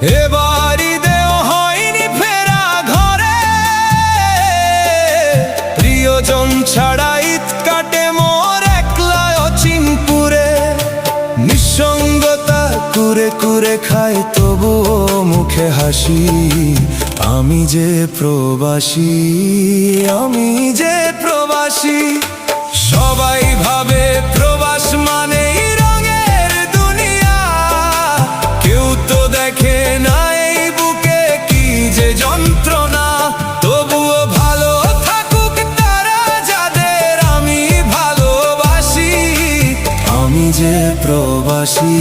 এবার ঈদেও হয়নি ফেরা ঘরে, প্রিয়জন ছাড়া ঈদ কাটে মোর একলা অচিনপুরে। নিঃসঙ্গতা কুরে কুরে খায় তবুও মুখে হাসি, আমি যে প্রবাসী, আমি যে প্রবাসী। সবাই ভাবে প্রবাস মানেই রঙের দুনিয়া, কেউ তো দেখে না এই বুকে কি যে যন্ত্রণা। তবুও ভালো থাকুক তারা যাদের আমি ভালোবাসি, আমি যে প্রবাসী।